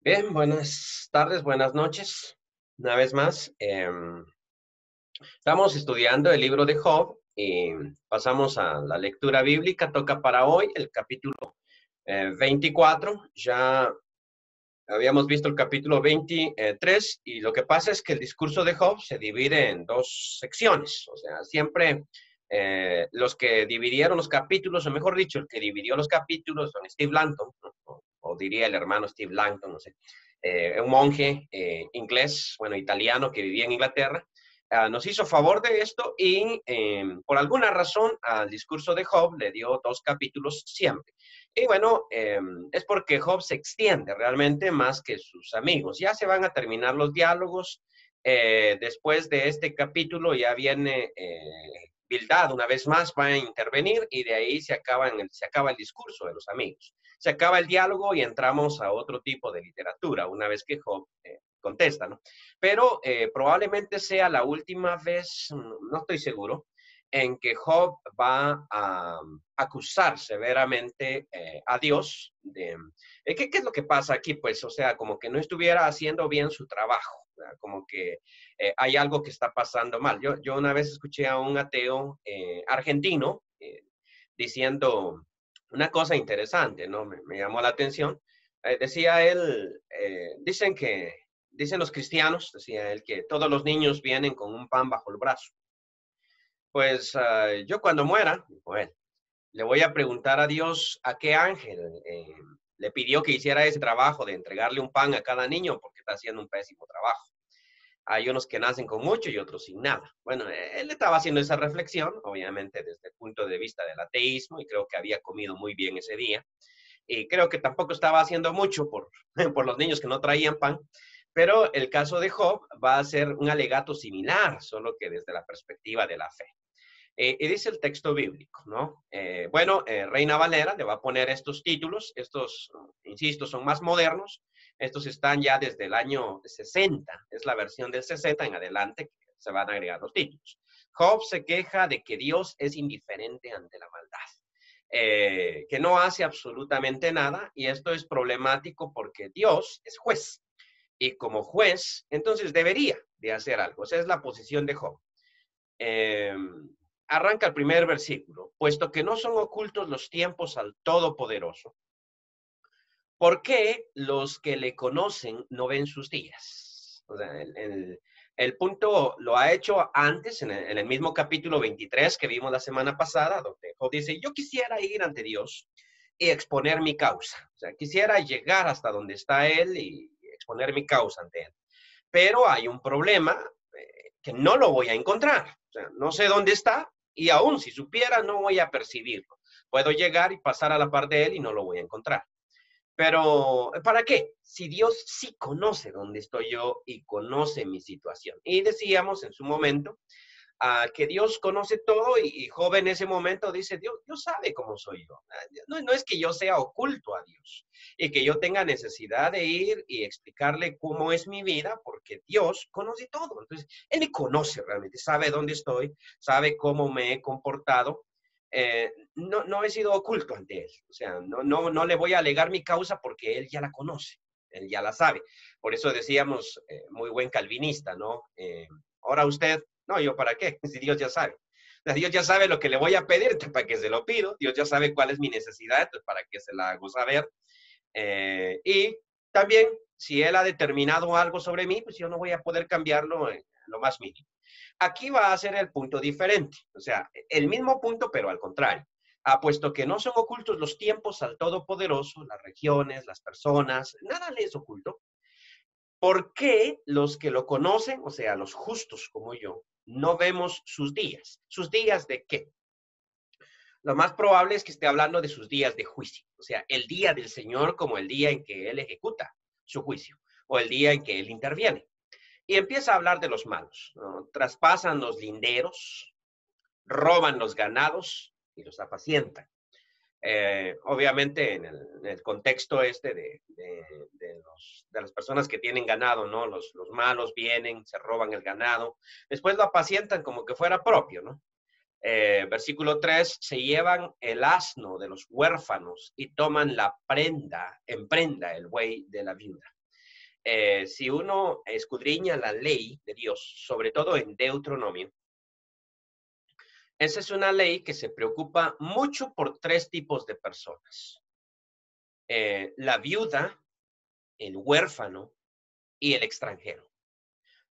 Bien, buenas tardes, buenas noches. Una vez más, estamos estudiando el libro de Job y pasamos a la lectura bíblica. Toca para hoy el capítulo 24. Ya habíamos visto el capítulo 23 y lo que pasa es que el discurso de Job se divide en dos secciones. O sea, siempre los que dividieron los capítulos, o mejor dicho, el que dividió los capítulos son Steve Langton, ¿no? O diría el hermano Steve Langton, no sé, un monje inglés, bueno, italiano que vivía en Inglaterra. Nos hizo favor de esto y por alguna razón al discurso de Job le dio dos capítulos siempre. Y bueno, es porque Job se extiende realmente más que sus amigos. Ya se van a terminar los diálogos. Después de este capítulo ya viene Bildad, una vez más va a intervenir y de ahí se acaba el discurso de los amigos. Se acaba el diálogo y entramos a otro tipo de literatura, una vez que Job contesta, ¿no? Pero probablemente sea la última vez, no estoy seguro, en que Job va a acusar severamente a Dios de... ¿qué es lo que pasa aquí? Pues, o sea, como que no estuviera haciendo bien su trabajo, ¿verdad? Como que hay algo que está pasando mal. Yo una vez escuché a un ateo argentino diciendo una cosa interesante, ¿no? Me llamó la atención. Decía él, dicen los cristianos, decía él, que todos los niños vienen con un pan bajo el brazo. Pues yo cuando muera, bueno, le voy a preguntar a Dios a qué ángel le pidió que hiciera ese trabajo de entregarle un pan a cada niño porque está haciendo un pésimo trabajo. Hay unos que nacen con mucho y otros sin nada. Bueno, él estaba haciendo esa reflexión, obviamente desde el punto de vista del ateísmo, y creo que había comido muy bien ese día. Y creo que tampoco estaba haciendo mucho por los niños que no traían pan. Pero el caso de Job va a ser un alegato similar, solo que desde la perspectiva de la fe. Y dice el texto bíblico, ¿no? Reina Valera le va a poner estos títulos, estos, insisto, son más modernos, estos están ya desde el año 60, es la versión del 60 en adelante que se van a agregar los títulos. Job se queja de que Dios es indiferente ante la maldad, que no hace absolutamente nada, y esto es problemático porque Dios es juez, y como juez, entonces debería de hacer algo. Esa es la posición de Job. Eh, Arranca el primer versículo, puesto que no son ocultos los tiempos al Todopoderoso, ¿por qué los que le conocen no ven sus días? O sea, el punto lo ha hecho antes, en el mismo capítulo 23 que vimos la semana pasada, donde Job dice, yo quisiera ir ante Dios y exponer mi causa. O sea, quisiera llegar hasta donde está Él y exponer mi causa ante Él. Pero hay un problema que no lo voy a encontrar. O sea, no sé dónde está y aún si supiera no voy a percibirlo. Puedo llegar y pasar a la par de él y no lo voy a encontrar. Pero, ¿para qué? Si Dios sí conoce dónde estoy yo y conoce mi situación. Y decíamos en su momento que Dios conoce todo y Job en ese momento dice, Dios sabe cómo soy yo. No es que yo sea oculto a Dios y que yo tenga necesidad de ir y explicarle cómo es mi vida porque Dios conoce todo. Entonces, Él me conoce realmente, sabe dónde estoy, sabe cómo me he comportado. No he sido oculto ante Él. O sea, no le voy a alegar mi causa porque Él ya la conoce. Él ya la sabe. Por eso decíamos, muy buen calvinista, ¿no? Ahora usted no, yo para qué, si Dios ya sabe. O sea, Dios ya sabe lo que le voy a pedir, para que se lo pido. Dios ya sabe cuál es mi necesidad, entonces para que se la hago saber. Y también, si Él ha determinado algo sobre mí, pues yo no voy a poder cambiarlo en lo más mínimo. Aquí va a ser el punto diferente, o sea, el mismo punto, pero al contrario. Puesto que no son ocultos los tiempos al Todopoderoso, las regiones, las personas, nada le es oculto. ¿Por qué los que lo conocen, o sea, los justos como yo, no vemos sus días? ¿Sus días de qué? Lo más probable es que esté hablando de sus días de juicio, o sea, el día del Señor como el día en que Él ejecuta su juicio o el día en que Él interviene. Y empieza a hablar de los malos, ¿no? Traspasan los linderos, roban los ganados y los apacientan. Obviamente en el contexto este de las personas que tienen ganado, ¿no? Los malos vienen, se roban el ganado, después lo apacientan como que fuera propio, ¿no? Versículo 3, se llevan el asno de los huérfanos y toman la prenda, en prenda el buey de la viuda. si uno escudriña la ley de Dios, sobre todo en Deuteronomio, esa es una ley que se preocupa mucho por tres tipos de personas. La viuda, el huérfano y el extranjero.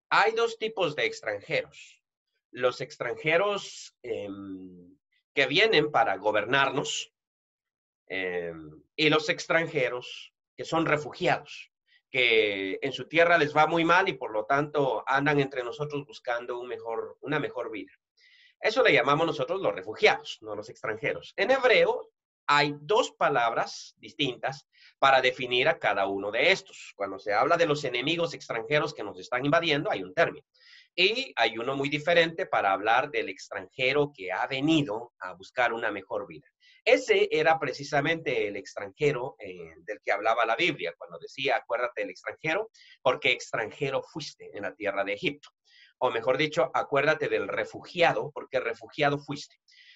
Hay dos tipos de extranjeros. Los extranjeros que vienen para gobernarnos y los extranjeros que son refugiados, que en su tierra les va muy mal y por lo tanto andan entre nosotros buscando una mejor vida. Eso le llamamos nosotros los refugiados, no los extranjeros. En hebreo hay dos palabras distintas para definir a cada uno de estos. Cuando se habla de los enemigos extranjeros que nos están invadiendo, hay un término. Y hay uno muy diferente para hablar del extranjero que ha venido a buscar una mejor vida. Ese era precisamente el extranjero del que hablaba la Biblia, cuando decía, acuérdate del extranjero, porque extranjero fuiste en la tierra de Egipto. O mejor dicho, acuérdate del refugiado, porque refugiado fuiste.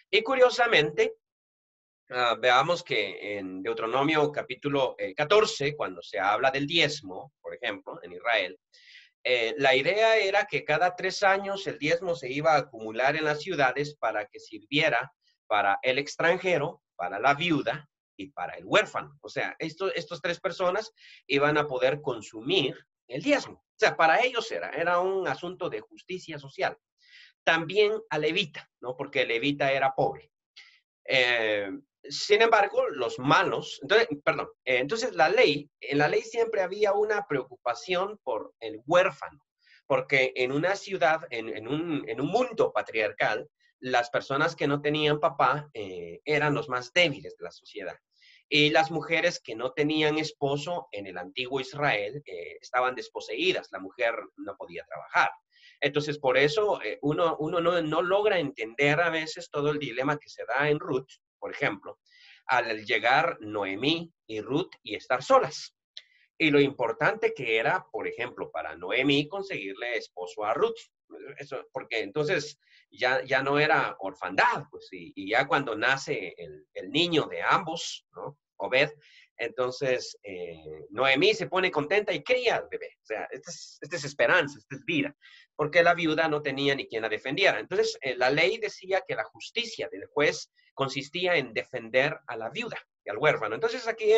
Y curiosamente, veamos que en Deuteronomio capítulo 14, cuando se habla del diezmo, por ejemplo, en Israel, la idea era que cada 3 años el diezmo se iba a acumular en las ciudades para que sirviera para el extranjero, para la viuda y para el huérfano. O sea, estas tres personas iban a poder consumir el diezmo. O sea, para ellos era un asunto de justicia social. También a levita, ¿no? Porque el levita era pobre. Sin embargo, los malos, entonces en la ley siempre había una preocupación por el huérfano, porque en una ciudad, en un mundo patriarcal, las personas que no tenían papá eran los más débiles de la sociedad. Y las mujeres que no tenían esposo en el antiguo Israel estaban desposeídas, la mujer no podía trabajar. Entonces, por eso uno no logra entender a veces todo el dilema que se da en Ruth, por ejemplo, al llegar Noemí y Ruth y estar solas. Y lo importante que era, por ejemplo, para Noemí conseguirle esposo a Ruth. Eso, porque entonces ya no era orfandad, pues, y ya cuando nace el niño de ambos, ¿no? Obed, entonces Noemí se pone contenta y cría al bebé. O sea, esta es esperanza, esta es vida, porque la viuda no tenía ni quien la defendiera. Entonces, la ley decía que la justicia del juez consistía en defender a la viuda y al huérfano. Entonces, aquí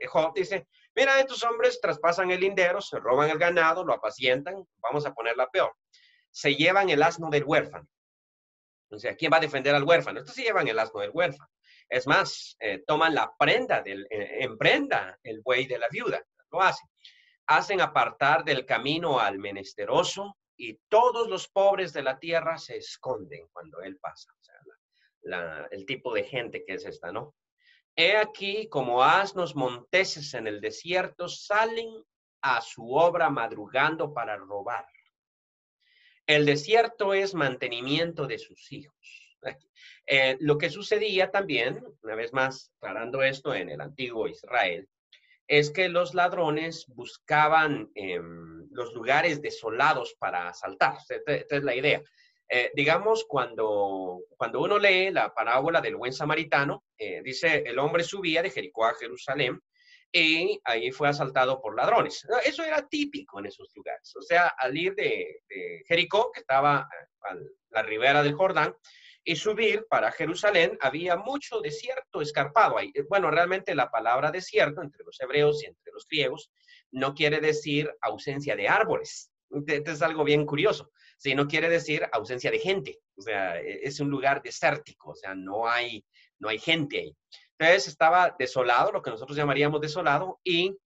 Job dice, mira, estos hombres traspasan el lindero, se roban el ganado, lo apacientan, vamos a ponerla peor. Se llevan el asno del huérfano. O sea, ¿quién va a defender al huérfano? Estos se llevan el asno del huérfano. Es más, toman la prenda, en prenda el buey de la viuda. Lo hacen. Hacen apartar del camino al menesteroso y todos los pobres de la tierra se esconden cuando él pasa. O sea, el tipo de gente que es esta, ¿no? He aquí, como asnos monteses en el desierto, salen a su obra madrugando para robar. El desierto es mantenimiento de sus hijos. Lo que sucedía también, una vez más, aclarando esto en el antiguo Israel, es que los ladrones buscaban los lugares desolados para asaltar. Esta es la idea. Digamos, cuando uno lee la parábola del buen samaritano, dice, el hombre subía de Jericó a Jerusalén y ahí fue asaltado por ladrones. Eso era típico en esos lugares. O sea, al ir de Jericó, que estaba a la ribera del Jordán, y subir para Jerusalén, había mucho desierto escarpado ahí. Bueno, realmente la palabra desierto entre los hebreos y entre los griegos no quiere decir ausencia de árboles. Esto es algo bien curioso. Sí, no quiere decir ausencia de gente. O sea, es un lugar desértico, o sea, no hay gente ahí. Entonces estaba desolado, lo que nosotros llamaríamos desolado, y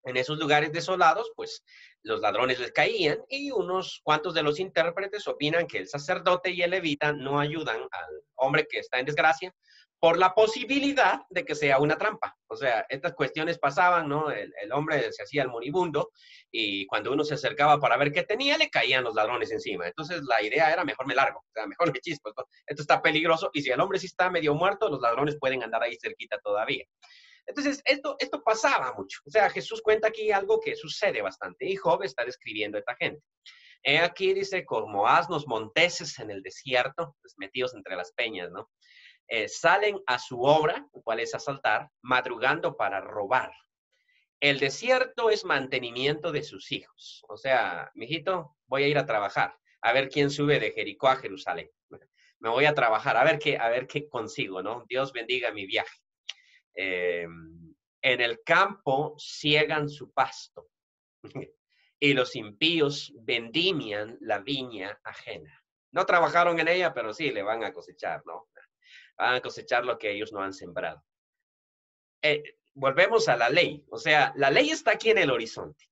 en esos lugares desolados, pues los ladrones les caían y unos cuantos de los intérpretes opinan que el sacerdote y el levita no ayudan al hombre que está en desgracia por la posibilidad de que sea una trampa. O sea, estas cuestiones pasaban, ¿no? El hombre se hacía el moribundo y cuando uno se acercaba para ver qué tenía, le caían los ladrones encima. Entonces la idea era, mejor me largo, o sea, mejor me chispo. Esto está peligroso y si el hombre sí está medio muerto, los ladrones pueden andar ahí cerquita todavía. Entonces, esto pasaba mucho. O sea, Jesús cuenta aquí algo que sucede bastante y Job está describiendo a esta gente. Aquí dice, como asnos monteses en el desierto, pues metidos entre las peñas, ¿no? Salen a su obra, cual es asaltar, madrugando para robar. El desierto es mantenimiento de sus hijos. O sea, mijito, voy a ir a trabajar, a ver quién sube de Jericó a Jerusalén. Me voy a trabajar, a ver qué consigo, ¿no? Dios bendiga mi viaje. Eh, en el campo ciegan su pasto y los impíos vendimian la viña ajena. No trabajaron en ella, pero sí le van a cosechar, ¿no? Van a cosechar lo que ellos no han sembrado. Volvemos a la ley. O sea, la ley está aquí en el horizonte.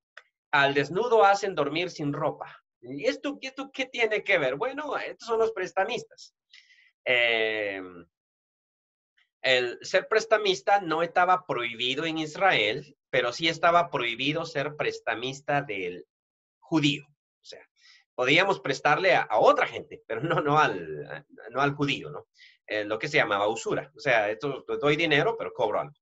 Al desnudo hacen dormir sin ropa. ¿Y esto qué tiene que ver? Bueno, estos son los prestamistas. Eh, el ser prestamista no estaba prohibido en Israel, pero sí estaba prohibido ser prestamista del judío. O sea, podíamos prestarle a otra gente, pero no al judío, ¿no? Lo que se llamaba usura. O sea, esto doy dinero, pero cobro algo.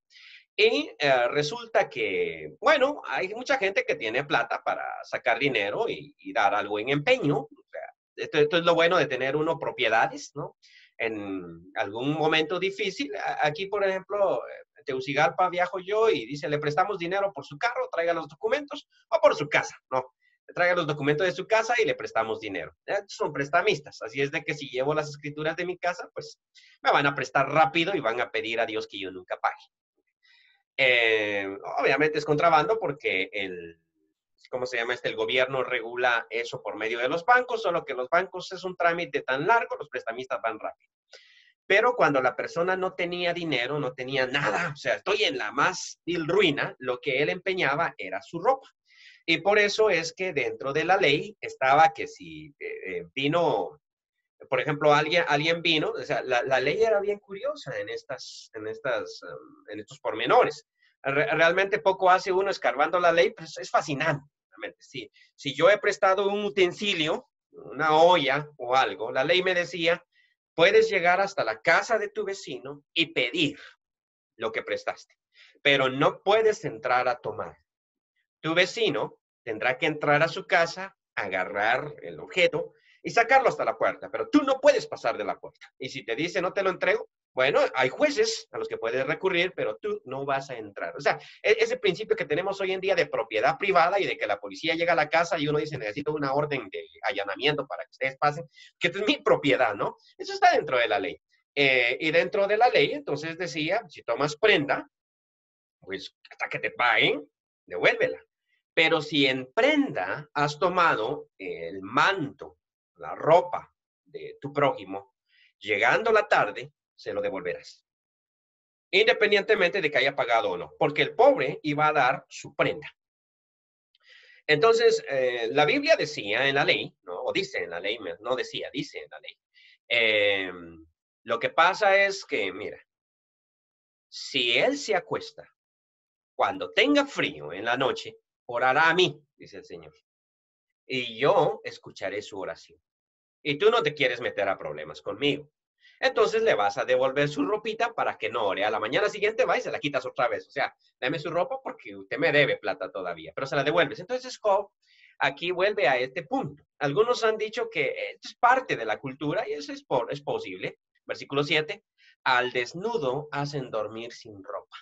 Y resulta que, bueno, hay mucha gente que tiene plata para sacar dinero y dar algo en empeño. O sea, esto es lo bueno de tener uno propiedades, ¿no? En algún momento difícil. Aquí, por ejemplo, en Tegucigalpa viajo yo y dice, le prestamos dinero por su carro, traiga los documentos, o por su casa, ¿no? Traiga los documentos de su casa y le prestamos dinero. Son prestamistas, así es de que si llevo las escrituras de mi casa, pues me van a prestar rápido y van a pedir a Dios que yo nunca pague. Obviamente es contrabando porque ¿cómo se llama? El gobierno regula eso por medio de los bancos, solo que los bancos es un trámite tan largo, los prestamistas van rápido. Pero cuando la persona no tenía dinero, no tenía nada, o sea, estoy en la más vil ruina, lo que él empeñaba era su ropa. Y por eso es que dentro de la ley estaba que si vino, por ejemplo, alguien vino, o sea, la ley era bien curiosa en estos pormenores. Realmente poco hace uno escarbando la ley, pues es fascinante. Realmente. Si yo he prestado un utensilio, una olla o algo, la ley me decía, puedes llegar hasta la casa de tu vecino y pedir lo que prestaste, pero no puedes entrar a tomar. Tu vecino tendrá que entrar a su casa, agarrar el objeto y sacarlo hasta la puerta, pero tú no puedes pasar de la puerta. Y si te dice no te lo entrego, bueno, hay jueces a los que puedes recurrir, pero tú no vas a entrar. O sea, ese principio que tenemos hoy en día de propiedad privada y de que la policía llega a la casa y uno dice, necesito una orden de allanamiento para que ustedes pasen, que es mi propiedad, ¿no? Eso está dentro de la ley. Y dentro de la ley, entonces decía, si tomas prenda, pues hasta que te paguen, devuélvela. Pero si en prenda has tomado el manto, la ropa de tu prójimo, llegando la tarde, se lo devolverás. Independientemente de que haya pagado o no, porque el pobre iba a dar su prenda. Entonces, la Biblia decía en la ley, ¿no? O dice en la ley, no decía, dice en la ley. Lo que pasa es que, mira, si él se acuesta cuando tenga frío en la noche, orará a mí, dice el Señor, y yo escucharé su oración. Y tú no te quieres meter a problemas conmigo. Entonces le vas a devolver su ropita para que no ore. A la mañana siguiente va y se la quitas otra vez. O sea, dame su ropa porque usted me debe plata todavía, pero se la devuelves. Entonces Job aquí vuelve a este punto. Algunos han dicho que esto es parte de la cultura y eso es posible. Versículo 7, al desnudo hacen dormir sin ropa,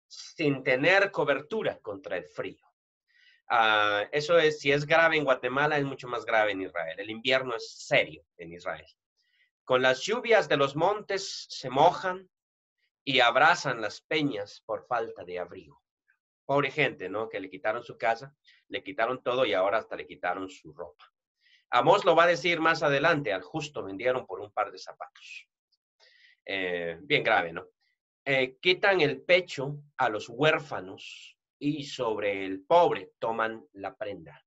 sin tener cobertura contra el frío. Eso es, si es grave en Guatemala, es mucho más grave en Israel. El invierno es serio en Israel. Con las lluvias de los montes se mojan y abrazan las peñas por falta de abrigo. Pobre gente, ¿no? Que le quitaron su casa, le quitaron todo y ahora hasta le quitaron su ropa. Amós lo va a decir más adelante, al justo vendieron por un par de zapatos. Bien grave, ¿no? Quitan el pecho a los huérfanos y sobre el pobre toman la prenda.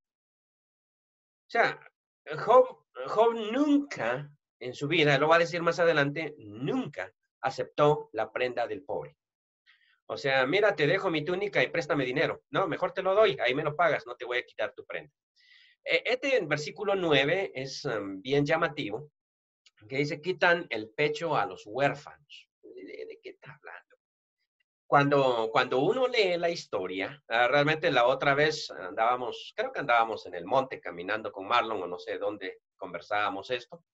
O sea, Job nunca en su vida, lo va a decir más adelante, nunca aceptó la prenda del pobre. O sea, mira, te dejo mi túnica y préstame dinero. No, mejor te lo doy, ahí me lo pagas, no te voy a quitar tu prenda. Este versículo 9 es bien llamativo, que dice, quitan el pecho a los huérfanos. ¿De qué está hablando? Cuando uno lee la historia, realmente la otra vez creo que andábamos en el monte caminando con Marlon o no sé dónde conversábamos esto,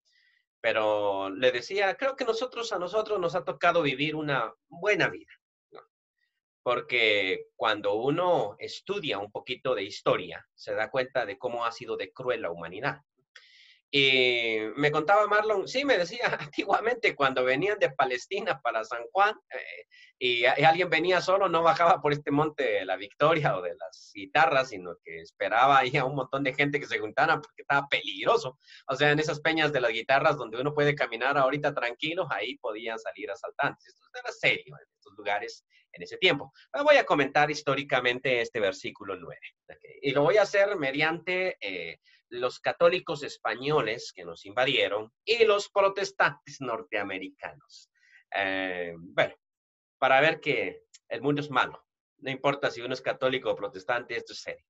pero le decía, creo que a nosotros nos ha tocado vivir una buena vida, ¿no? porque cuando uno estudia un poquito de historia, se da cuenta de cómo ha sido de cruel la humanidad. Y me contaba Marlon, sí, me decía, antiguamente cuando venían de Palestina para San Juan y alguien venía solo, no bajaba por este monte de la Victoria o de las guitarras, sino que esperaba ahí a un montón de gente que se juntara porque estaba peligroso. O sea, en esas peñas de las guitarras donde uno puede caminar ahorita tranquilo, ahí podían salir asaltantes. Esto era serio en estos lugares en ese tiempo. Voy a comentar históricamente este versículo 9. Okay. Y lo voy a hacer mediante los católicos españoles que nos invadieron y los protestantes norteamericanos. Bueno, para ver que el mundo es malo. No importa si uno es católico o protestante, esto es serio.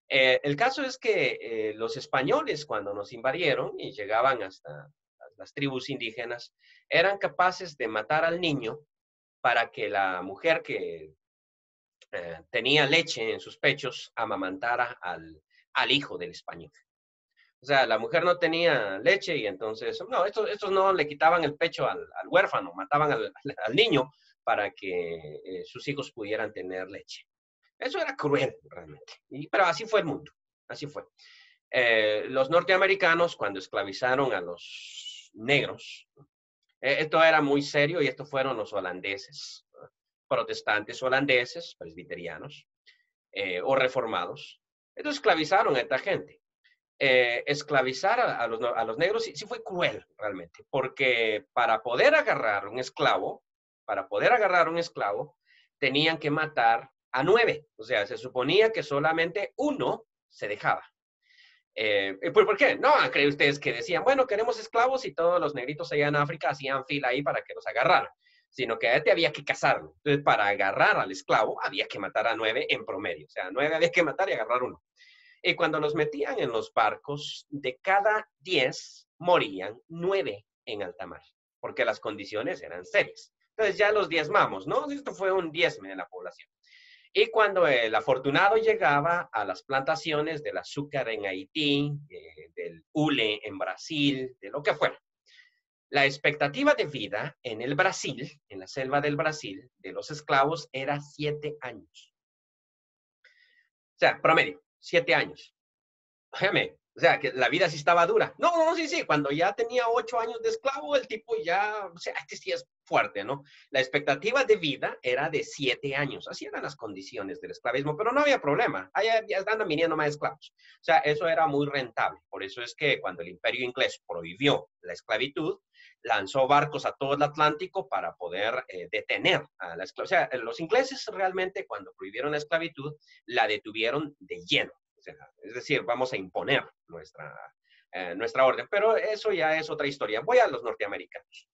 El caso es que los españoles, cuando nos invadieron y llegaban hasta las tribus indígenas, eran capaces de matar al niño para que la mujer que tenía leche en sus pechos amamantara al hijo del español. O sea, la mujer no tenía leche y entonces, no, estos no le quitaban el pecho al huérfano, mataban al niño para que sus hijos pudieran tener leche. Eso era cruel, realmente. Pero así fue el mundo, así fue. Los norteamericanos, cuando esclavizaron a los negros, esto era muy serio y estos fueron los holandeses, protestantes holandeses, presbiterianos o reformados. Entonces esclavizaron a esta gente. Esclavizar a los negros sí fue cruel realmente, porque para poder agarrar un esclavo, tenían que matar a 9. O sea, se suponía que solamente uno se dejaba. ¿Por qué? No, ¿creen ustedes que decían, bueno, queremos esclavos y todos los negritos allá en África hacían fila ahí para que los agarraran? Sino que te había que cazarlo. Entonces, para agarrar al esclavo, había que matar a 9 en promedio. O sea, 9 había que matar y agarrar uno. Y cuando los metían en los barcos, de cada 10 morían 9 en alta mar, porque las condiciones eran serias. Entonces ya los diezmamos, ¿no? Esto fue un diezme de la población. Y cuando el afortunado llegaba a las plantaciones del azúcar en Haití, del hule en Brasil, de lo que fuera, la expectativa de vida en el Brasil, en la selva del Brasil, de los esclavos era 7 años. O sea, promedio, 7 años. Óyeme, o sea, que la vida sí estaba dura. No, sí, cuando ya tenía 8 años de esclavo, el tipo ya, o sea, este sí es fuerte, ¿no? La expectativa de vida era de 7 años. Así eran las condiciones del esclavismo, pero no había problema. Allá ya andan viniendo más esclavos. O sea, eso era muy rentable. Por eso es que cuando el Imperio inglés prohibió la esclavitud, lanzó barcos a todo el Atlántico para poder detener a la esclavitud. O sea, los ingleses realmente cuando prohibieron la esclavitud, la detuvieron de lleno. Es decir, vamos a imponer nuestra orden, pero eso ya es otra historia. Voy a los norteamericanos.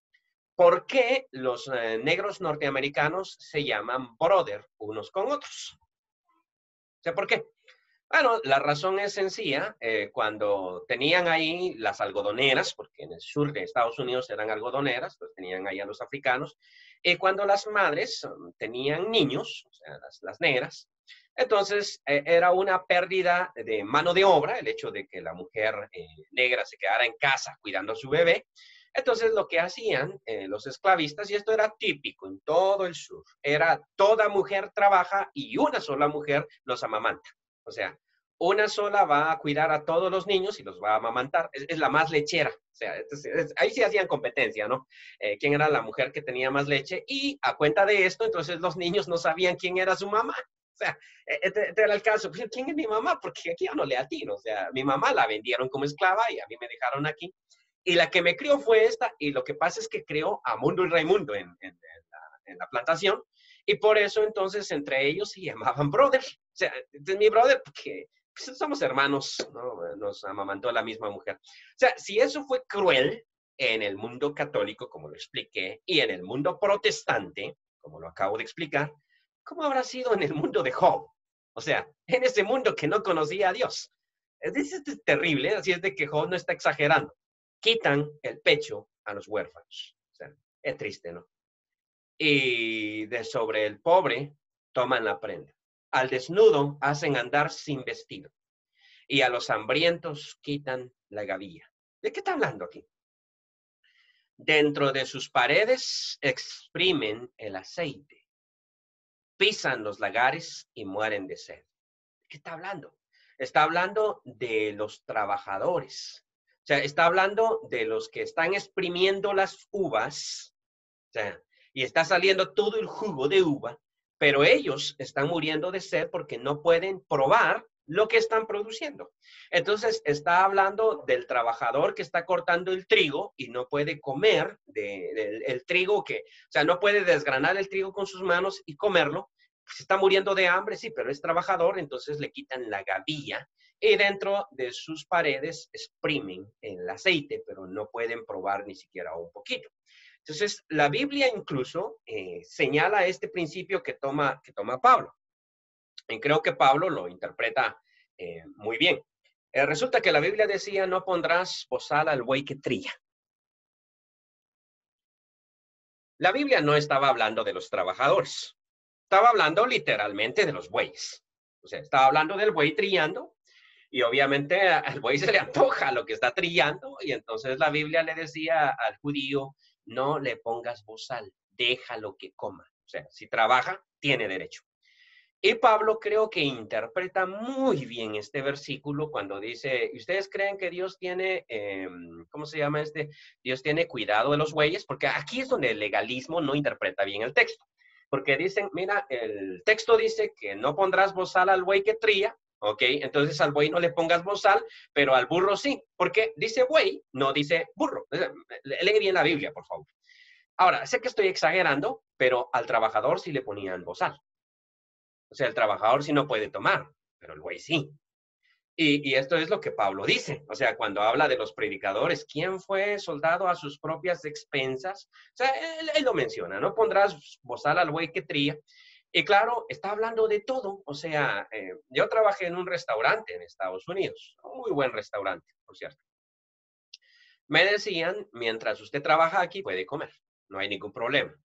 ¿Por qué los negros norteamericanos se llaman brother unos con otros? O sea, ¿por qué? Bueno, la razón es sencilla. Cuando tenían ahí las algodoneras, porque en el sur de Estados Unidos eran algodoneras, pues tenían ahí a los africanos, y cuando las madres tenían niños, o sea, las negras, entonces era una pérdida de mano de obra, el hecho de que la mujer negra se quedara en casa cuidando a su bebé. Entonces lo que hacían los esclavistas, y esto era típico en todo el sur, era toda mujer trabaja y una sola mujer los amamanta. O sea, una sola va a cuidar a todos los niños y los va a amamantar. Es la más lechera. O sea, ahí sí hacían competencia, ¿no? ¿Quién era la mujer que tenía más leche? Y a cuenta de esto, entonces los niños no sabían quién era su mamá. O sea, este era el caso. ¿Quién es mi mamá? Porque aquí yo no le atino. O sea, mi mamá la vendieron como esclava y a mí me dejaron aquí. Y la que me crió fue esta. Y lo que pasa es que crió a Mundo y Raimundo en la plantación. Y por eso entonces entre ellos se llamaban brother. O sea, este es mi brother porque pues, somos hermanos, ¿no? Nos amamantó la misma mujer. O sea, si eso fue cruel en el mundo católico, como lo expliqué, y en el mundo protestante, como lo acabo de explicar, ¿cómo habrá sido en el mundo de Job? O sea, en ese mundo que no conocía a Dios. Es terrible, así es de que Job no está exagerando. Quitan el pecho a los huérfanos. O sea, es triste, ¿no? Y de sobre el pobre toman la prenda. Al desnudo hacen andar sin vestido. Y a los hambrientos quitan la gavilla. ¿De qué está hablando aquí? Dentro de sus paredes exprimen el aceite. pisan los lagares y mueren de sed. ¿De qué está hablando? Está hablando de los trabajadores. O sea, está hablando de los que están exprimiendo las uvas, o sea, y está saliendo todo el jugo de uva, pero ellos están muriendo de sed porque no pueden probar lo que están produciendo. Entonces, está hablando del trabajador que está cortando el trigo y no puede comer el trigo o sea, no puede desgranar el trigo con sus manos y comerlo. Se está muriendo de hambre, sí, pero es trabajador, entonces le quitan la gavilla y dentro de sus paredes exprimen el aceite, pero no pueden probar ni siquiera un poquito. Entonces, la Biblia incluso señala este principio que toma Pablo. Y creo que Pablo lo interpreta muy bien. Resulta que la Biblia decía, no pondrás bozal al buey que trilla. La Biblia no estaba hablando de los trabajadores. Estaba hablando literalmente de los bueyes. O sea, estaba hablando del buey trillando y obviamente al buey se le antoja lo que está trillando y entonces la Biblia le decía al judío, no le pongas bozal, déjalo que coma. O sea, si trabaja, tiene derecho. Y Pablo creo que interpreta muy bien este versículo cuando dice, ¿ustedes creen que Dios tiene, ¿cómo se llama este? Dios tiene cuidado de los bueyes? Porque aquí es donde el legalismo no interpreta bien el texto. Porque dicen, mira, el texto dice que no pondrás bozal al buey que trilla, ¿ok? Entonces al buey no le pongas bozal, pero al burro sí. Porque dice buey, no dice burro. Lee bien la Biblia, por favor. Ahora, sé que estoy exagerando, pero al trabajador sí le ponían bozal. O sea, el trabajador sí no puede tomar, pero el güey sí. Y esto es lo que Pablo dice. O sea, cuando habla de los predicadores, ¿quién fue soldado a sus propias expensas? O sea, él lo menciona, ¿no? Pondrás bozal al güey que trilla. Y claro, está hablando de todo. O sea, yo trabajé en un restaurante en Estados Unidos, un muy buen restaurante, por cierto. Me decían, mientras usted trabaja aquí, puede comer, no hay ningún problema.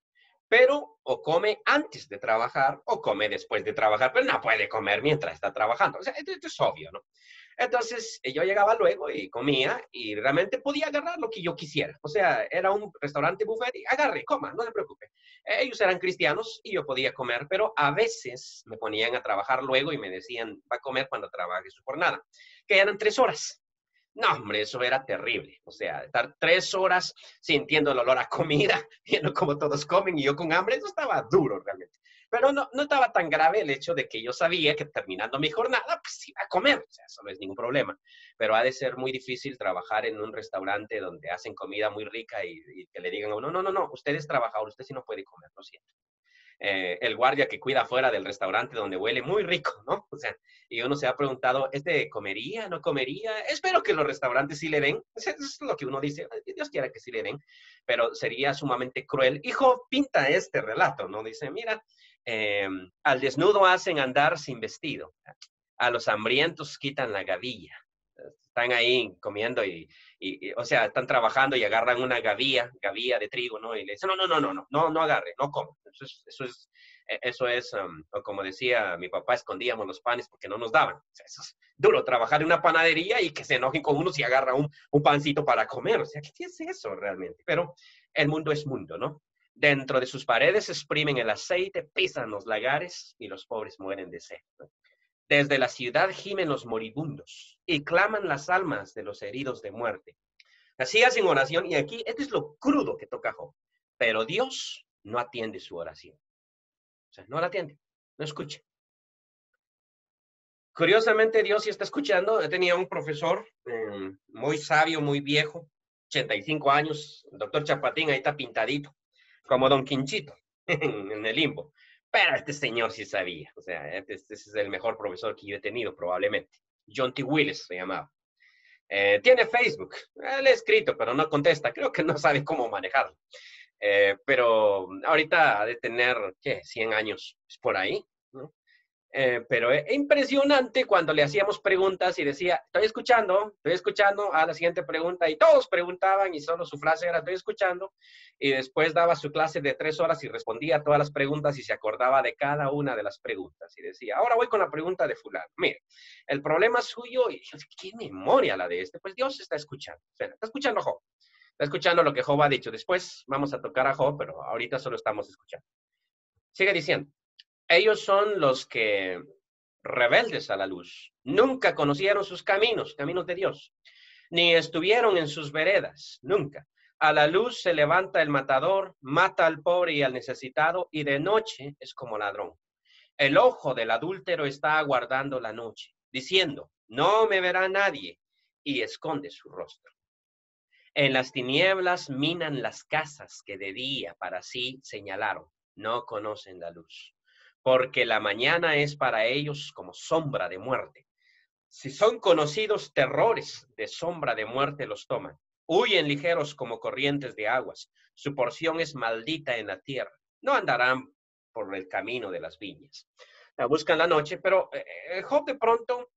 Pero o come antes de trabajar o come después de trabajar, pero no puede comer mientras está trabajando. O sea, esto es obvio, ¿no? Entonces, yo llegaba luego y comía y realmente podía agarrar lo que yo quisiera. O sea, era un restaurante buffet y agarre, coma, no se preocupe. Ellos eran cristianos y yo podía comer, pero a veces me ponían a trabajar luego y me decían, va a comer cuando trabaje su jornada, que eran 3 horas. No, hombre, eso era terrible. O sea, estar 3 horas sintiendo el olor a comida, viendo cómo todos comen y yo con hambre, eso estaba duro realmente. Pero no estaba tan grave el hecho de que yo sabía que terminando mi jornada, pues iba a comer. O sea, eso no es ningún problema. Pero ha de ser muy difícil trabajar en un restaurante donde hacen comida muy rica y que le digan a uno, no, usted es trabajador, usted sí no puede comer, lo siento. El guardia que cuida fuera del restaurante donde huele muy rico, ¿no? O sea, y uno se ha preguntado, ¿este comería, no comería? Espero que los restaurantes sí le den, eso es lo que uno dice, Dios quiera que sí le den, pero sería sumamente cruel. Hijo, pinta este relato, ¿no? Dice, mira, al desnudo hacen andar sin vestido, a los hambrientos quitan la gavilla. Están ahí comiendo o sea, están trabajando y agarran una gavilla de trigo, ¿no? Y le dicen, no agarre, no come. Eso es como decía mi papá, escondíamos los panes porque no nos daban. O sea, eso es duro, trabajar en una panadería y que se enojen con uno si agarra un pancito para comer. O sea, ¿qué es eso realmente? Pero el mundo es mundo, ¿no? Dentro de sus paredes exprimen el aceite, pisan los lagares y los pobres mueren de sed, ¿no? Desde la ciudad gimen los moribundos y claman las almas de los heridos de muerte. Así hacen oración y aquí, esto es lo crudo que toca Job. Pero Dios no atiende su oración. O sea, no la atiende, no escucha. Curiosamente, Dios sí está escuchando. Yo tenía un profesor muy sabio, muy viejo, 85 años, el doctor Chapatín, ahí está pintadito, como Don Quinchito, en el limbo. Pero este señor sí sabía, o sea, este es el mejor profesor que yo he tenido probablemente. John T. Willis se llamaba. Tiene Facebook, le he escrito, pero no contesta, creo que no sabe cómo manejarlo. Pero ahorita ha de tener, ¿qué? 100 años por ahí, ¿no? Pero es impresionante cuando le hacíamos preguntas y decía, estoy escuchando a la siguiente pregunta, y todos preguntaban y solo su frase era, estoy escuchando, y después daba su clase de 3 horas y respondía a todas las preguntas y se acordaba de cada una de las preguntas y decía, ahora voy con la pregunta de fulano. Mire, el problema suyo, y qué memoria la de este, pues Dios está escuchando, o sea, está escuchando a Job, está escuchando lo que Job ha dicho, después vamos a tocar a Job, pero ahorita solo estamos escuchando. Sigue diciendo. Ellos son los que rebeldes a la luz. Nunca conocieron sus caminos, caminos de Dios, ni estuvieron en sus veredas, nunca. A la luz se levanta el matador, mata al pobre y al necesitado, y de noche es como ladrón. El ojo del adúltero está aguardando la noche, diciendo, no me verá nadie, y esconde su rostro. En las tinieblas minan las casas que de día para sí señalaron, no conocen la luz, porque la mañana es para ellos como sombra de muerte. Si son conocidos terrores de sombra de muerte los toman. Huyen ligeros como corrientes de aguas. Su porción es maldita en la tierra. No andarán por el camino de las viñas. Buscan la noche, pero Job de pronto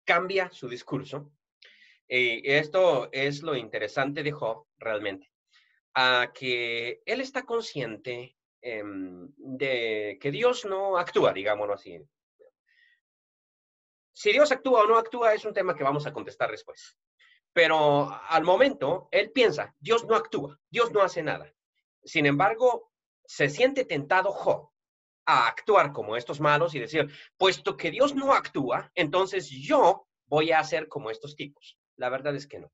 cambia su discurso. Y esto es lo interesante de Job realmente, a que él está consciente de que Dios no actúa, digámoslo así. Si Dios actúa o no actúa es un tema que vamos a contestar después. Pero al momento, él piensa, Dios no actúa, Dios no hace nada. Sin embargo, se siente tentado Job a actuar como estos malos y decir, puesto que Dios no actúa, entonces yo voy a hacer como estos tipos. La verdad es que no.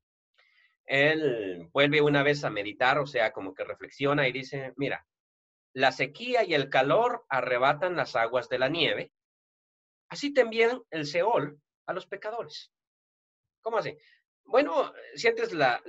Él vuelve una vez a meditar, o sea, como que reflexiona y dice, mira, la sequía y el calor arrebatan las aguas de la nieve, así también el Seol a los pecadores. ¿Cómo así? Bueno, sientes la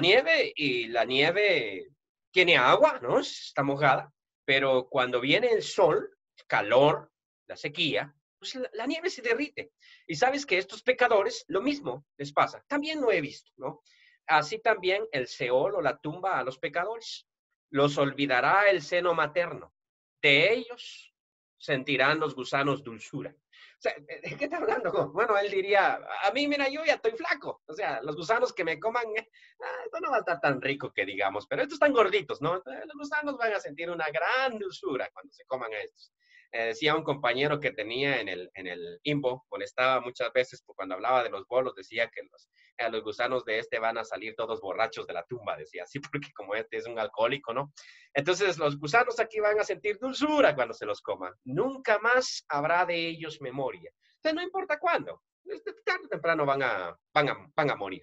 nieve y la nieve tiene agua, ¿no? Está mojada, pero cuando viene el sol, el calor, la sequía, pues la nieve se derrite. Y sabes que estos pecadores, lo mismo les pasa. También lo he visto, ¿no? Así también el Seol o la tumba a los pecadores. Los olvidará el seno materno. De ellos sentirán los gusanos dulzura. O sea, ¿de qué está hablando? Bueno, él diría, a mí, mira, yo ya estoy flaco. O sea, los gusanos que me coman, esto no va a estar tan rico que digamos, pero estos están gorditos, ¿no? Los gusanos van a sentir una gran dulzura cuando se coman a estos. Decía un compañero que tenía en el IMBO, molestaba muchas veces cuando hablaba de los bolos, decía que los gusanos de este van a salir todos borrachos de la tumba, decía así, porque como este es un alcohólico, ¿no? Entonces los gusanos aquí van a sentir dulzura cuando se los coman. Nunca más habrá de ellos memoria. O sea, no importa cuándo, tarde o temprano van a morir.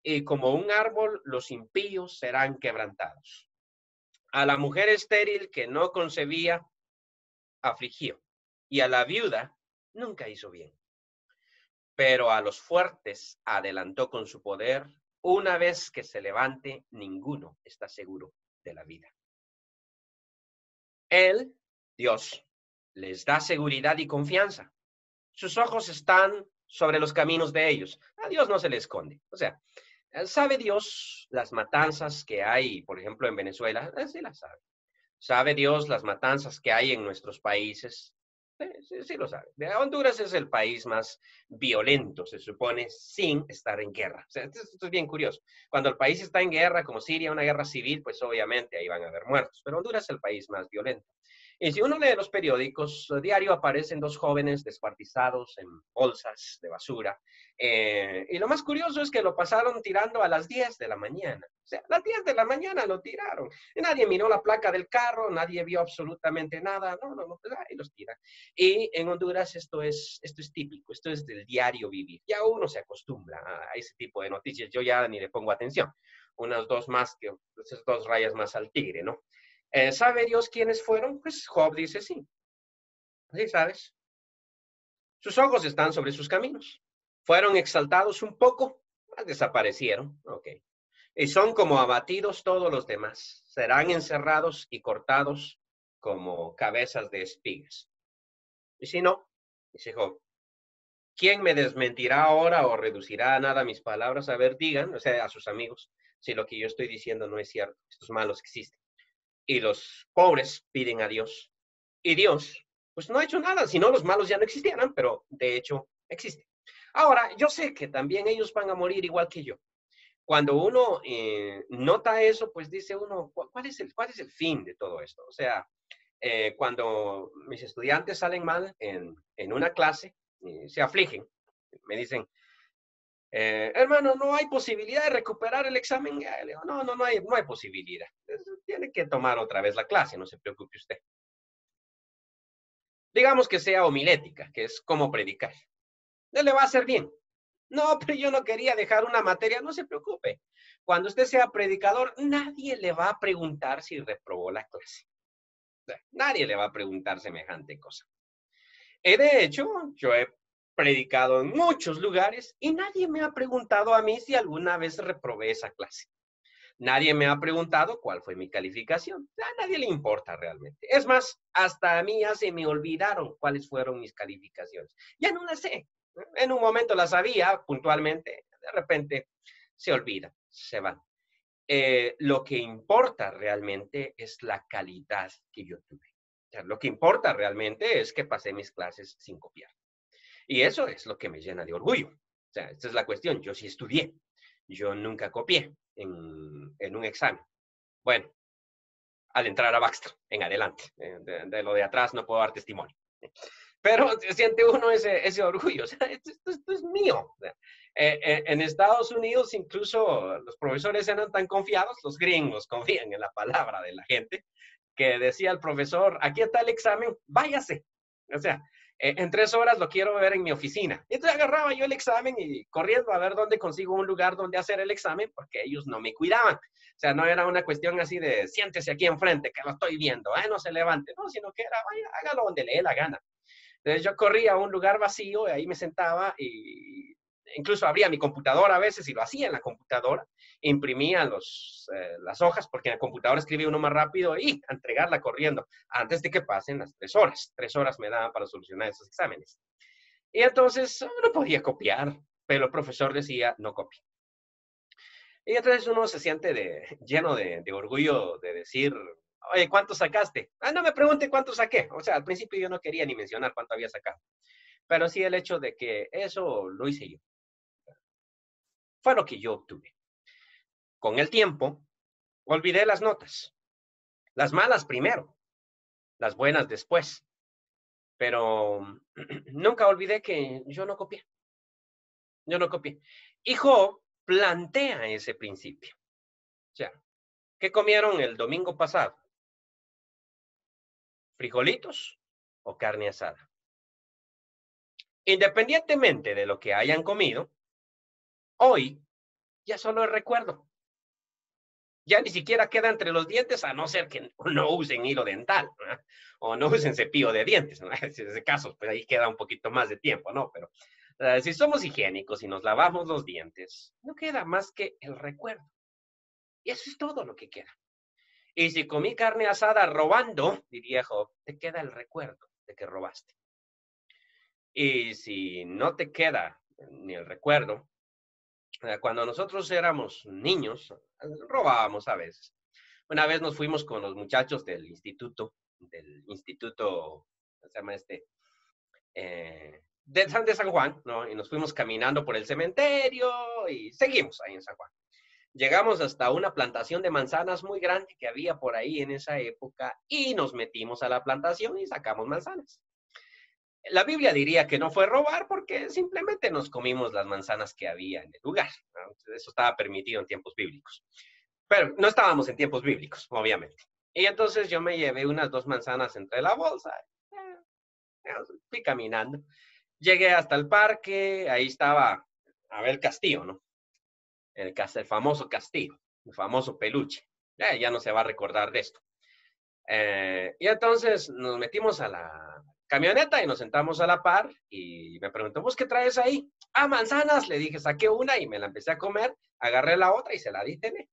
Y como un árbol, los impíos serán quebrantados. A la mujer estéril que no concebía, afligió. Y a la viuda nunca hizo bien. Pero a los fuertes adelantó con su poder. Una vez que se levante, ninguno está seguro de la vida. Él, Dios, les da seguridad y confianza. Sus ojos están sobre los caminos de ellos. A Dios no se le esconde. O sea, ¿sabe Dios las matanzas que hay, por ejemplo, en Venezuela? Sí las sabe. ¿Sabe Dios las matanzas que hay en nuestros países? Sí lo sabe. Honduras es el país más violento, se supone, sin estar en guerra. O sea, esto es bien curioso. Cuando el país está en guerra, como Siria, una guerra civil, pues obviamente ahí van a haber muertos. Pero Honduras es el país más violento. Y si uno lee los periódicos, diario aparecen dos jóvenes descuartizados en bolsas de basura. Y lo más curioso es que lo pasaron tirando a las 10 de la mañana. O sea, a las 10 de la mañana lo tiraron. Y nadie miró la placa del carro, nadie vio absolutamente nada. No, pues ahí los tiran. Y en Honduras esto es típico, esto es del diario vivir. Ya uno se acostumbra a ese tipo de noticias. Yo ya ni le pongo atención. Unas dos más, esas dos rayas más al tigre, ¿no? ¿Sabe Dios quiénes fueron? Pues Job dice sí. Sí, ¿sabes? Sus ojos están sobre sus caminos. Fueron exaltados un poco, desaparecieron. Ok. Y son como abatidos todos los demás. Serán encerrados y cortados como cabezas de espigas. Y si no, dice Job, ¿quién me desmentirá ahora o reducirá a nada mis palabras? A ver, digan, o sea, a sus amigos, si lo que yo estoy diciendo no es cierto. Estos malos existen. Y los pobres piden a Dios. Y Dios, pues no ha hecho nada, si no los malos ya no existieran, pero de hecho existen. Ahora, yo sé que también ellos van a morir igual que yo. Cuando uno nota eso, pues dice uno, ¿cuál es el fin de todo esto? O sea, cuando mis estudiantes salen mal en una clase, se afligen, me dicen, hermano, no hay posibilidad de recuperar el examen. Le digo, no hay posibilidad. Tiene que tomar otra vez la clase, no se preocupe usted. Digamos que sea homilética, que es como predicar. No le va a hacer bien. No, pero yo no quería dejar una materia, no se preocupe. Cuando usted sea predicador, nadie le va a preguntar si reprobó la clase. O sea, nadie le va a preguntar semejante cosa. De hecho, yo he predicado en muchos lugares y nadie me ha preguntado a mí si alguna vez reprobé esa clase. Nadie me ha preguntado cuál fue mi calificación. A nadie le importa realmente. Es más, hasta a mí ya se me olvidaron cuáles fueron mis calificaciones. Ya no las sé. En un momento las sabía puntualmente, de repente se olvida, se van. Lo que importa realmente es la calidad que yo tuve. O sea, lo que importa realmente es que pasé mis clases sin copiar. Y eso es lo que me llena de orgullo. O sea, esta es la cuestión. Yo sí estudié. Yo nunca copié en un examen. Bueno, al entrar a Baxter, en adelante. De lo de atrás no puedo dar testimonio. Pero siente uno ese orgullo. O sea, esto es mío. O sea, en Estados Unidos incluso los profesores eran tan confiados, los gringos confían en la palabra de la gente, que decía el profesor, aquí está el examen, váyase. O sea, en 3 horas lo quiero ver en mi oficina. Y entonces agarraba yo el examen y corriendo a ver dónde consigo un lugar donde hacer el examen, porque ellos no me cuidaban. O sea, no era una cuestión así de siéntese aquí enfrente, que lo estoy viendo, no se levante, no, sino que era, vaya, hágalo donde le dé la gana. Entonces yo corría a un lugar vacío y ahí me sentaba y incluso abría mi computadora a veces y lo hacía en la computadora, imprimía las hojas porque en la computadora escribía uno más rápido y a entregarla corriendo antes de que pasen las 3 horas. 3 horas me daban para solucionar esos exámenes. Y entonces no podía copiar, pero el profesor decía no copie. Y entonces uno se siente lleno de orgullo de decir, oye, ¿cuánto sacaste? No me pregunte cuánto saqué. O sea, al principio yo no quería ni mencionar cuánto había sacado. Pero sí el hecho de que eso lo hice yo. Fue lo que yo obtuve. Con el tiempo, olvidé las notas. Las malas primero, las buenas después. Pero nunca olvidé que yo no copié. Yo no copié. Y Job plantea ese principio. O sea, ¿qué comieron el domingo pasado? ¿Frijolitos o carne asada? Independientemente de lo que hayan comido, hoy ya solo es recuerdo. Ya ni siquiera queda entre los dientes, a no ser que no usen hilo dental, ¿no? O no usen cepillo de dientes, ¿no? En ese caso, pues ahí queda un poquito más de tiempo, ¿no? Pero si somos higiénicos y nos lavamos los dientes, no queda más que el recuerdo. Y eso es todo lo que queda. Y si comí carne asada robando, diría Job, te queda el recuerdo de que robaste. Y si no te queda ni el recuerdo, cuando nosotros éramos niños, robábamos a veces. Una vez nos fuimos con los muchachos del instituto, ¿cómo se llama este? De San Juan, ¿no? Y nos fuimos caminando por el cementerio y seguimos ahí en San Juan. Llegamos hasta una plantación de manzanas muy grande que había por ahí en esa época y nos metimos a la plantación y sacamos manzanas. La Biblia diría que no fue robar porque simplemente nos comimos las manzanas que había en el lugar, ¿no? Eso estaba permitido en tiempos bíblicos. Pero no estábamos en tiempos bíblicos, obviamente. Y entonces yo me llevé unas 2 manzanas entre la bolsa. Fui caminando. Llegué hasta el parque, ahí estaba Abel Castillo, ¿no? El famoso Castillo, el famoso peluche. Ya no se va a recordar de esto. Y entonces nos metimos a la camioneta y nos sentamos a la par y me preguntó, ¿vos qué traes ahí? Manzanas, le dije, saqué una y me la empecé a comer, agarré la otra y se la di tener.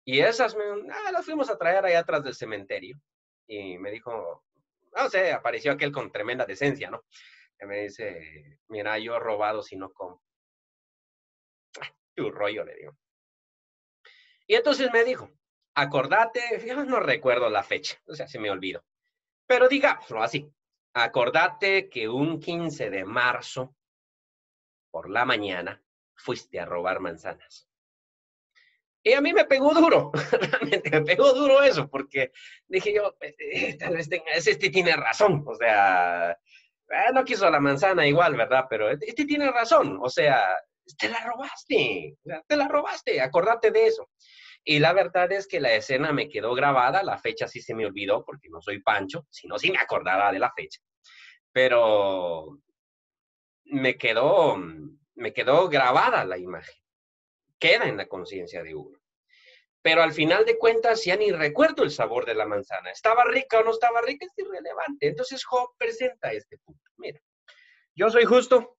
Y esas las fuimos a traer allá atrás del cementerio. Y me dijo, no sé, apareció aquel con tremenda decencia, ¿no? Que me dice, mira, yo he robado si no como. Tu rollo, le digo. Y entonces me dijo, acordate, yo no recuerdo la fecha, o sea, se me olvidó. Pero digámoslo así, acordate que un 15 de marzo, por la mañana, fuiste a robar manzanas. Y a mí me pegó duro, realmente me pegó duro eso, porque dije yo, tal vez este tiene razón, o sea, no quiso la manzana igual, ¿verdad? Pero este tiene razón, o sea, te la robaste, acordate de eso. Y la verdad es que la escena me quedó grabada, la fecha sí se me olvidó, porque no soy Pancho, sino sí me acordaba de la fecha. pero me quedó grabada la imagen. Queda en la conciencia de uno. Pero al final de cuentas ya ni recuerdo el sabor de la manzana. ¿Estaba rica o no estaba rica? Es irrelevante. Entonces Job presenta este punto. Mira, yo soy justo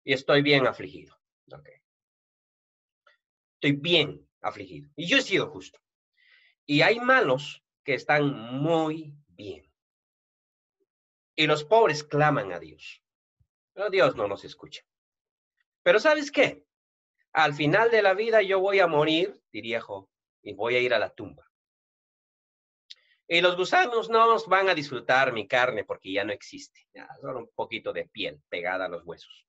y estoy bien afligido. Okay. Estoy bien afligido. Y yo he sido justo. Y hay malos que están muy bien. Y los pobres claman a Dios. Pero Dios no nos escucha. Pero ¿sabes qué? Al final de la vida yo voy a morir, diría Job, y voy a ir a la tumba. Y los gusanos no van a disfrutar mi carne porque ya no existe. Ya, solo un poquito de piel pegada a los huesos.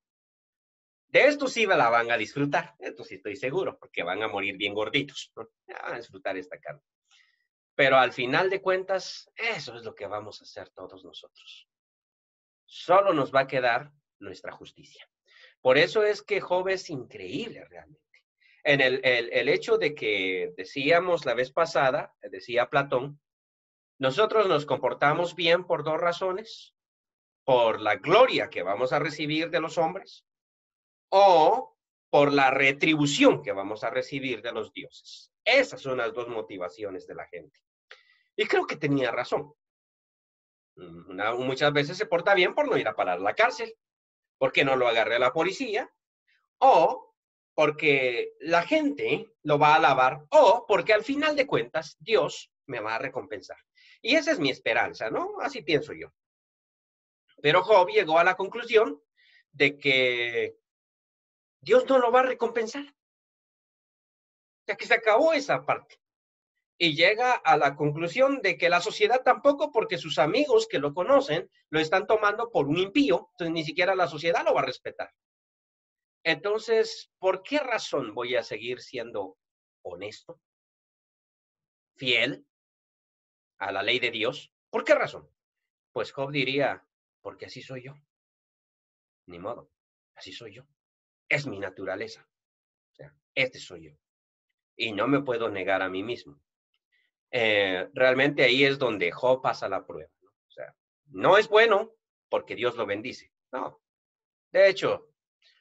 De esto sí la van a disfrutar. Esto sí estoy seguro, porque van a morir bien gorditos, ¿no? Ya van a disfrutar esta carne. Pero al final de cuentas, eso es lo que vamos a hacer todos nosotros. Solo nos va a quedar nuestra justicia. Por eso es que Job es increíble realmente. En el hecho de que decíamos la vez pasada, decía Platón, nosotros nos comportamos bien por dos razones, por la gloria que vamos a recibir de los hombres o por la retribución que vamos a recibir de los dioses. Esas son las dos motivaciones de la gente. Y creo que tenía razón. Muchas veces se porta bien por no ir a parar a la cárcel, porque no lo agarre la policía, o porque la gente lo va a alabar, o porque al final de cuentas Dios me va a recompensar. Y esa es mi esperanza, ¿no? Así pienso yo. Pero Job llegó a la conclusión de que Dios no lo va a recompensar. O sea, que se acabó esa parte. Y llega a la conclusión de que la sociedad tampoco, porque sus amigos que lo conocen lo están tomando por un impío, entonces ni siquiera la sociedad lo va a respetar. Entonces, ¿por qué razón voy a seguir siendo honesto, fiel a la ley de Dios? ¿Por qué razón? Pues Job diría, porque así soy yo. Ni modo, así soy yo. Es mi naturaleza. O sea, este soy yo. Y no me puedo negar a mí mismo. Realmente ahí es donde Job pasa la prueba, ¿no? O sea, no es bueno porque Dios lo bendice. No. De hecho,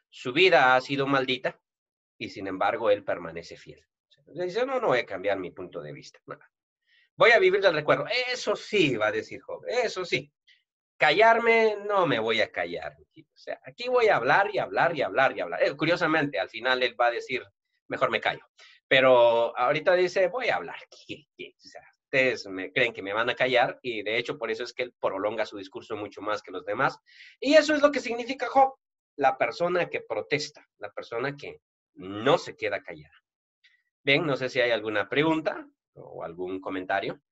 su vida ha sido maldita y sin embargo él permanece fiel. O sea, dice, no voy a cambiar mi punto de vista. No. Voy a vivir del recuerdo. Eso sí, va a decir Job, eso sí. Callarme, no me voy a callar. O sea, aquí voy a hablar y hablar y hablar y hablar. Curiosamente, al final él va a decir, mejor me callo. Pero ahorita dice, voy a hablar. O sea, ustedes creen que me van a callar y de hecho por eso es que él prolonga su discurso mucho más que los demás. Y eso es lo que significa Job, la persona que protesta, la persona que no se queda callada. Bien, no sé si hay alguna pregunta o algún comentario.